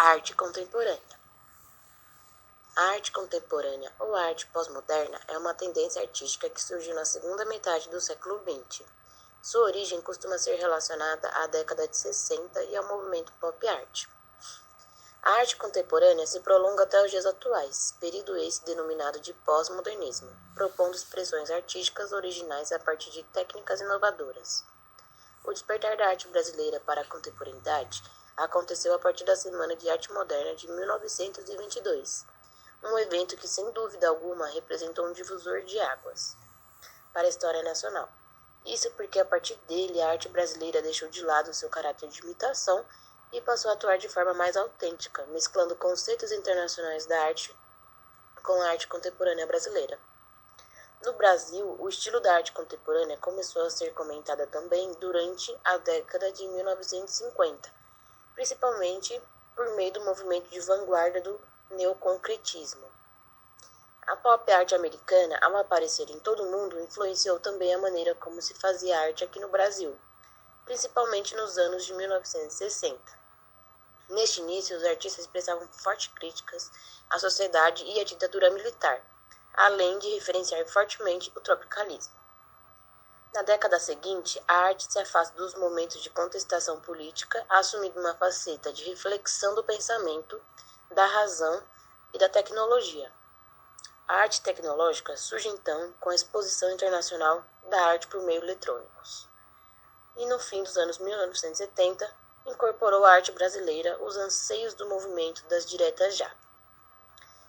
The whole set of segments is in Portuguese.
Arte contemporânea. A arte contemporânea ou a arte pós-moderna é uma tendência artística que surgiu na segunda metade do século XX. Sua origem costuma ser relacionada à década de 60 e ao movimento pop art. A arte contemporânea se prolonga até os dias atuais, período esse denominado de pós-modernismo, propondo expressões artísticas originais a partir de técnicas inovadoras. O despertar da arte brasileira para a contemporaneidade aconteceu a partir da Semana de Arte Moderna de 1922, um evento que, sem dúvida alguma, representou um divisor de águas para a história nacional. Isso porque, a partir dele, a arte brasileira deixou de lado seu caráter de imitação e passou a atuar de forma mais autêntica, mesclando conceitos internacionais da arte com a arte contemporânea brasileira. No Brasil, o estilo da arte contemporânea começou a ser comentada também durante a década de 1950, principalmente por meio do movimento de vanguarda do neoconcretismo. A pop art americana, ao aparecer em todo o mundo, influenciou também a maneira como se fazia arte aqui no Brasil, principalmente nos anos de 1960. Neste início, os artistas expressavam fortes críticas à sociedade e à ditadura militar, além de referenciar fortemente o tropicalismo. Na década seguinte, a arte se afasta dos momentos de contestação política, assumindo uma faceta de reflexão do pensamento, da razão e da tecnologia. A arte tecnológica surge então com a Exposição Internacional da Arte por Meios Eletrônicos. E no fim dos anos 1970, incorporou à arte brasileira os anseios do movimento das diretas já,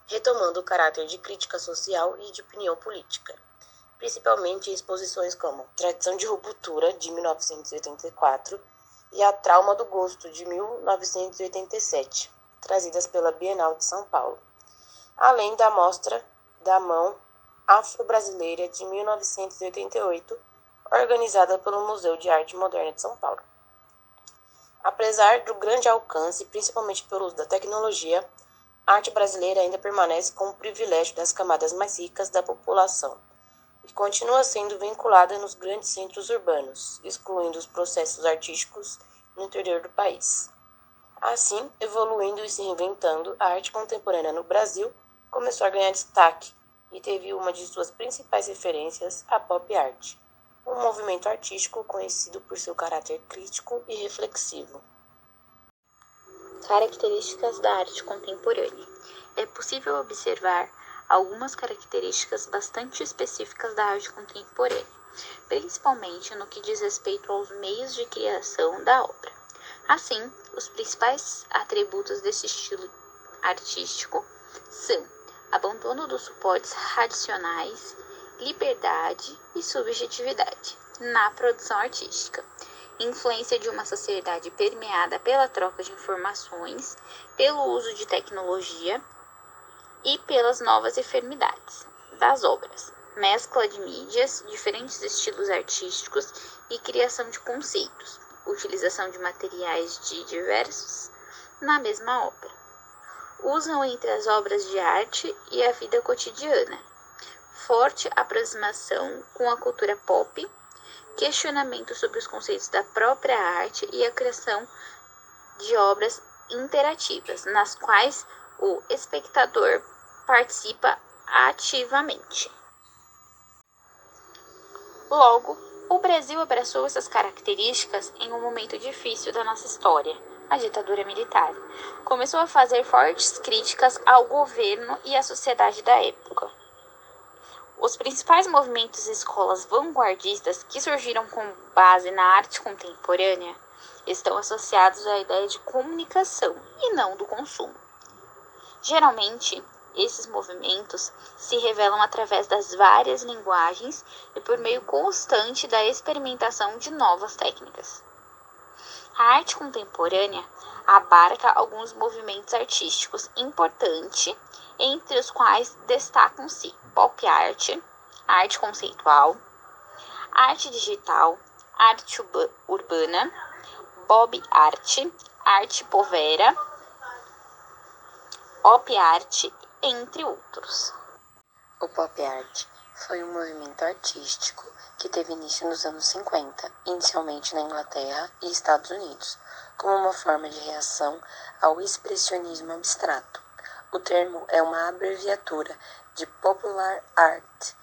retomando o caráter de crítica social e de opinião política, principalmente em exposições como Tradição de Ruptura, de 1984, e A Trauma do Gosto, de 1987, trazidas pela Bienal de São Paulo, além da Mostra da Mão Afro-Brasileira, de 1988, organizada pelo Museu de Arte Moderna de São Paulo. Apesar do grande alcance, principalmente pelo uso da tecnologia, a arte brasileira ainda permanece como privilégio das camadas mais ricas da população e continua sendo vinculada nos grandes centros urbanos, excluindo os processos artísticos no interior do país. Assim, evoluindo e se reinventando, a arte contemporânea no Brasil começou a ganhar destaque e teve uma de suas principais referências a pop art, um movimento artístico conhecido por seu caráter crítico e reflexivo. Características da arte contemporânea. É possível observar algumas características bastante específicas da arte contemporânea, principalmente no que diz respeito aos meios de criação da obra. Assim, os principais atributos desse estilo artístico são abandono dos suportes tradicionais, liberdade e subjetividade na produção artística, influência de uma sociedade permeada pela troca de informações, pelo uso de tecnologia e pelas novas enfermidades das obras, mescla de mídias, diferentes estilos artísticos e criação de conceitos, utilização de materiais de diversos na mesma obra. Usam entre as obras de arte e a vida cotidiana, forte aproximação com a cultura pop, questionamento sobre os conceitos da própria arte e a criação de obras interativas, nas quais o espectador participa ativamente. Logo, o Brasil abraçou essas características em um momento difícil da nossa história, a ditadura militar. Começou a fazer fortes críticas ao governo e à sociedade da época. Os principais movimentos e escolas vanguardistas que surgiram com base na arte contemporânea estão associados à ideia de comunicação e não do consumo. Geralmente, esses movimentos se revelam através das várias linguagens e por meio constante da experimentação de novas técnicas. A arte contemporânea abarca alguns movimentos artísticos importantes, entre os quais destacam-se pop art, arte conceitual, arte digital, arte urbana, bob art, arte povera, op art, entre outros. O pop art foi um movimento artístico que teve início nos anos 50, inicialmente na Inglaterra e Estados Unidos, como uma forma de reação ao expressionismo abstrato. O termo é uma abreviatura de Popular Art,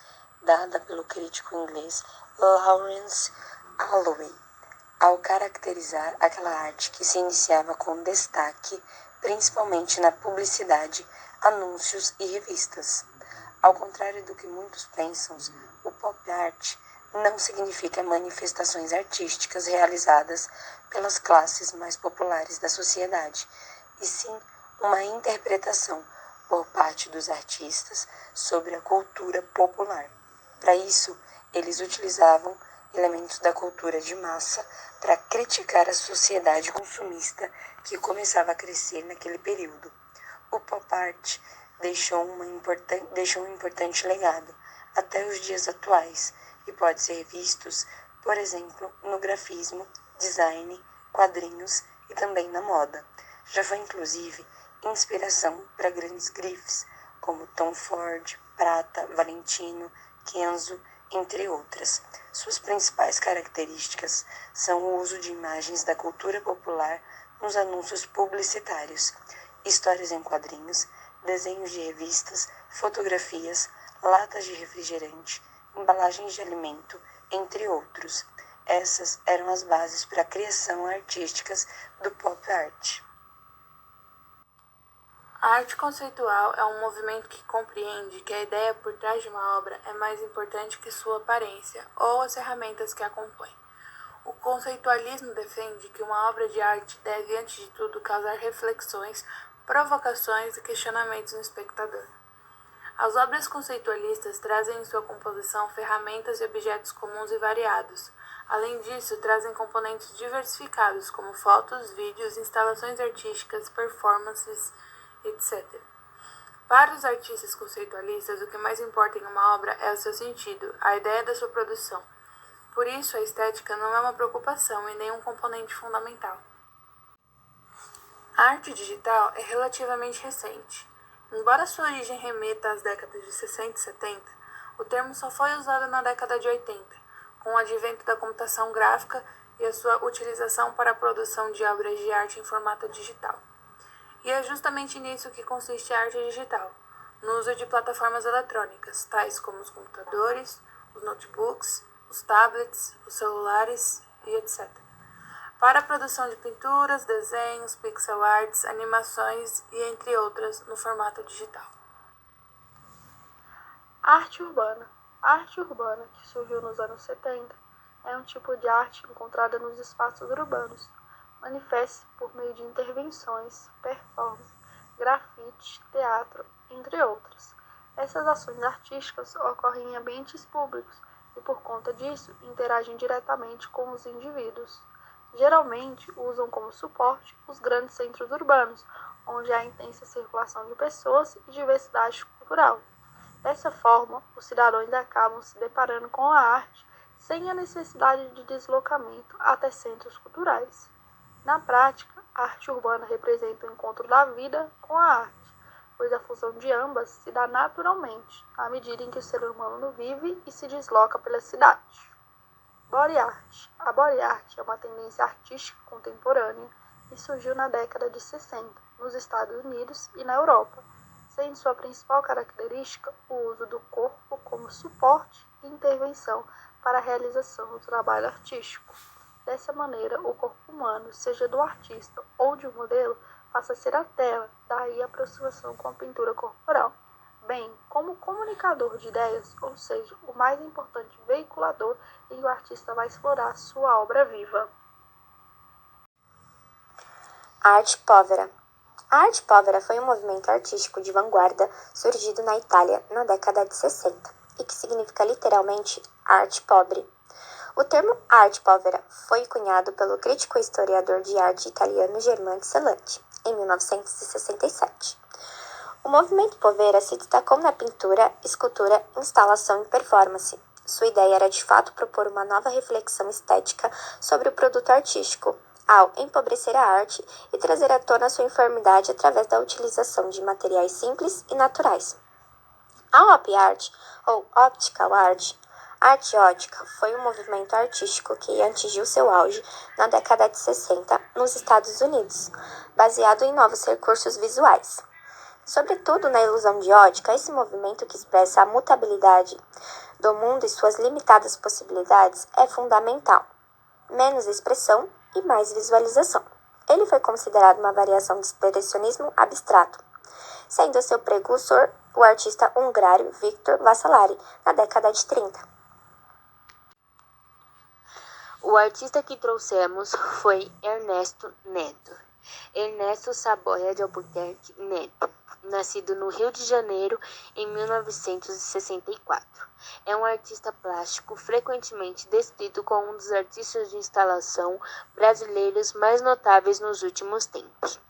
dada pelo crítico inglês Lawrence Alloway, ao caracterizar aquela arte que se iniciava com destaque principalmente na publicidade, anúncios e revistas. Ao contrário do que muitos pensam, o pop art não significa manifestações artísticas realizadas pelas classes mais populares da sociedade, e sim uma interpretação por parte dos artistas sobre a cultura popular. Para isso, eles utilizavam elementos da cultura de massa para criticar a sociedade consumista que começava a crescer naquele período. O pop art deixou um importante legado até os dias atuais e pode ser visto, por exemplo, no grafismo, design, quadrinhos e também na moda. Já foi inclusive inspiração para grandes grifes como Tom Ford, Prata, Valentino, Kenzo, entre outras. Suas principais características são o uso de imagens da cultura popular nos anúncios publicitários, histórias em quadrinhos, desenhos de revistas, fotografias, latas de refrigerante, embalagens de alimento, entre outros. Essas eram as bases para a criação artísticas do pop art. A arte conceitual é um movimento que compreende que a ideia por trás de uma obra é mais importante que sua aparência ou as ferramentas que a compõem. O conceitualismo defende que uma obra de arte deve, antes de tudo, causar reflexões, provocações e questionamentos no espectador. As obras conceitualistas trazem em sua composição ferramentas e objetos comuns e variados. Além disso, trazem componentes diversificados, como fotos, vídeos, instalações artísticas, performances, etc. Para os artistas conceitualistas, o que mais importa em uma obra é o seu sentido, a ideia da sua produção. Por isso, a estética não é uma preocupação e nem um componente fundamental. A arte digital é relativamente recente. Embora sua origem remeta às décadas de 60 e 70, o termo só foi usado na década de 80, com o advento da computação gráfica e a sua utilização para a produção de obras de arte em formato digital. E é justamente nisso que consiste a arte digital, no uso de plataformas eletrônicas, tais como os computadores, os notebooks, os tablets, os celulares e etc. Para a produção de pinturas, desenhos, pixel arts, animações e entre outras no formato digital. Arte urbana. A arte urbana, que surgiu nos anos 70, é um tipo de arte encontrada nos espaços urbanos. Manifesta-se por meio de intervenções, performances, grafite, teatro, entre outras. Essas ações artísticas ocorrem em ambientes públicos e, por conta disso, interagem diretamente com os indivíduos. Geralmente, usam como suporte os grandes centros urbanos, onde há intensa circulação de pessoas e diversidade cultural. Dessa forma, os cidadãos acabam se deparando com a arte sem a necessidade de deslocamento até centros culturais. Na prática, a arte urbana representa o encontro da vida com a arte, pois a fusão de ambas se dá naturalmente, à medida em que o ser humano vive e se desloca pela cidade. Body art. A body art é uma tendência artística contemporânea e surgiu na década de 60, nos Estados Unidos e na Europa, sendo sua principal característica o uso do corpo como suporte e intervenção para a realização do trabalho artístico. Dessa maneira, o corpo humano, seja do artista ou de um modelo, passa a ser a tela, daí a aproximação com a pintura corporal, bem como comunicador de ideias, ou seja, o mais importante veiculador em que o artista vai explorar sua obra viva. A arte povera. A arte povera foi um movimento artístico de vanguarda surgido na Itália na década de 60 e que significa literalmente arte pobre. O termo arte povera foi cunhado pelo crítico e historiador de arte italiano Germano Celanti, em 1967. O movimento povera se destacou na pintura, escultura, instalação e performance. Sua ideia era de fato propor uma nova reflexão estética sobre o produto artístico, ao empobrecer a arte e trazer à tona sua informidade através da utilização de materiais simples e naturais. A op art, ou optical art, A arte ótica foi um movimento artístico que atingiu seu auge na década de 60 nos Estados Unidos, baseado em novos recursos visuais. Sobretudo na ilusão de ótica, esse movimento que expressa a mutabilidade do mundo e suas limitadas possibilidades é fundamental. Menos expressão e mais visualização. Ele foi considerado uma variação do expressionismo abstrato, sendo seu precursor o artista húngaro Victor Vasarely, na década de 30. O artista que trouxemos foi Ernesto Neto. Ernesto Saboia de Albuquerque Neto, nascido no Rio de Janeiro em 1964. É um artista plástico frequentemente descrito como um dos artistas de instalação brasileiros mais notáveis nos últimos tempos.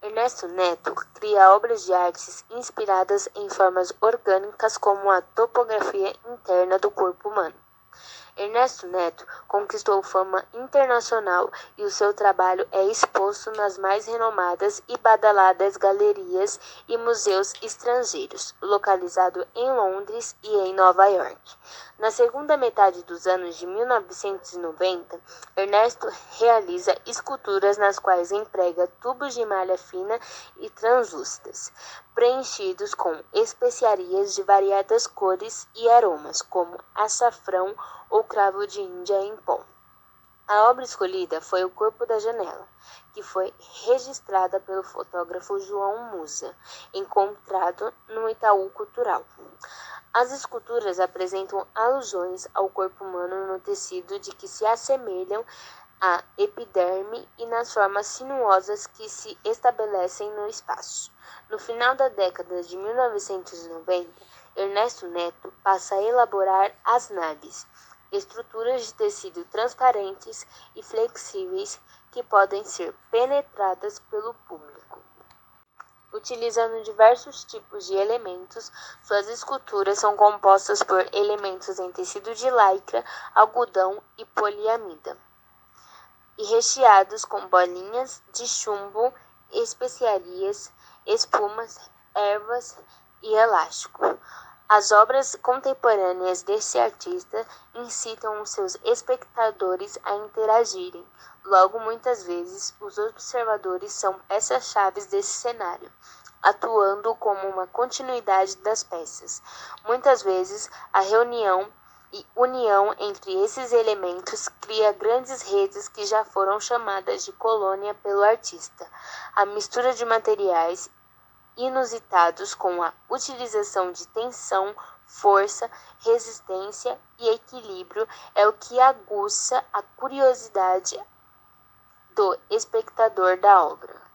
Ernesto Neto cria obras de artes inspiradas em formas orgânicas como a topografia interna do corpo humano. Ernesto Neto conquistou fama internacional e o seu trabalho é exposto nas mais renomadas e badaladas galerias e museus estrangeiros, localizado em Londres e em Nova York. Na segunda metade dos anos de 1990, Ernesto realiza esculturas nas quais emprega tubos de malha fina e translúcidas, preenchidos com especiarias de variadas cores e aromas, como açafrão ou cravo de Índia em pó. A obra escolhida foi O Corpo da Janela, que foi registrada pelo fotógrafo João Musa, encontrado no Itaú Cultural. As esculturas apresentam alusões ao corpo humano no tecido de que se assemelham à epiderme e nas formas sinuosas que se estabelecem no espaço. No final da década de 1990, Ernesto Neto passa a elaborar as naves, estruturas de tecido transparentes e flexíveis que podem ser penetradas pelo público. Utilizando diversos tipos de elementos, suas esculturas são compostas por elementos em tecido de lycra, algodão e poliamida, e recheados com bolinhas de chumbo, especiarias, espumas, ervas e elástico. As obras contemporâneas desse artista incitam os seus espectadores a interagirem. Logo, muitas vezes, os observadores são peças-chave desse cenário, atuando como uma continuidade das peças. Muitas vezes, a reunião e união entre esses elementos cria grandes redes que já foram chamadas de colônia pelo artista. A mistura de materiais inusitados com a utilização de tensão, força, resistência e equilíbrio é o que aguça a curiosidade do espectador da obra.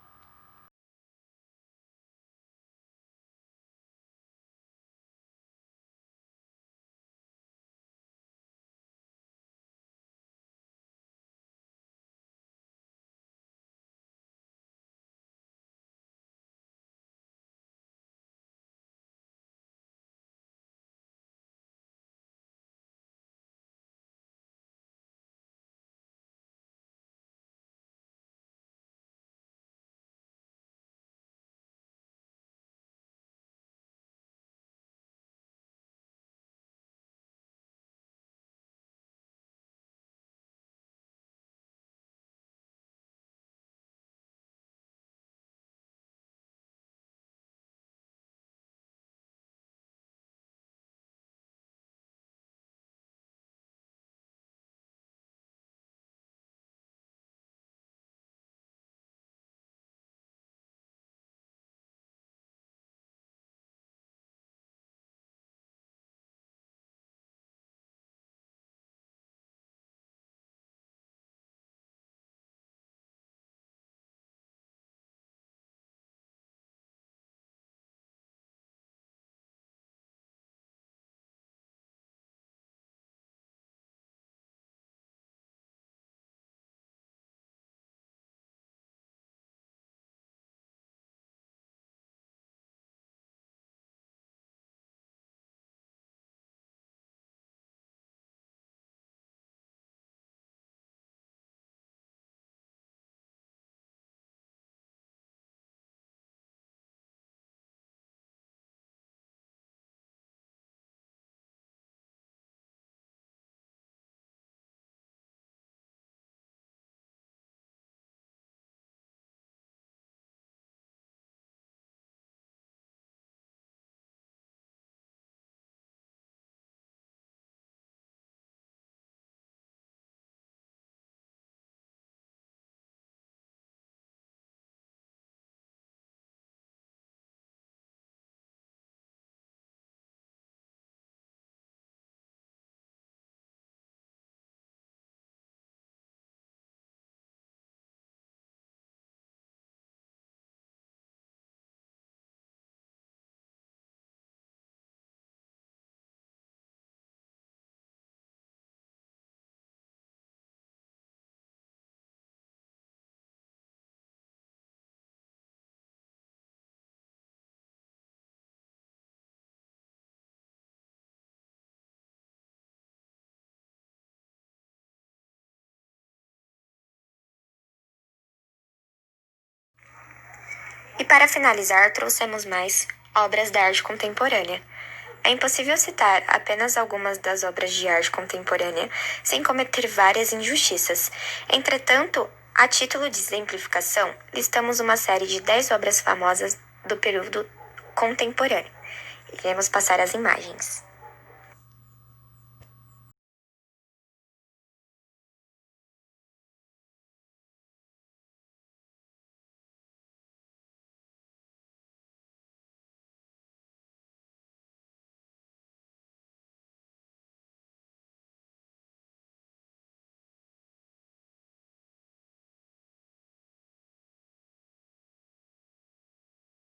E para finalizar, trouxemos mais obras da arte contemporânea. É impossível citar apenas algumas das obras de arte contemporânea sem cometer várias injustiças. Entretanto, a título de exemplificação, listamos uma série de 10 obras famosas do período contemporâneo. Iremos passar as imagens.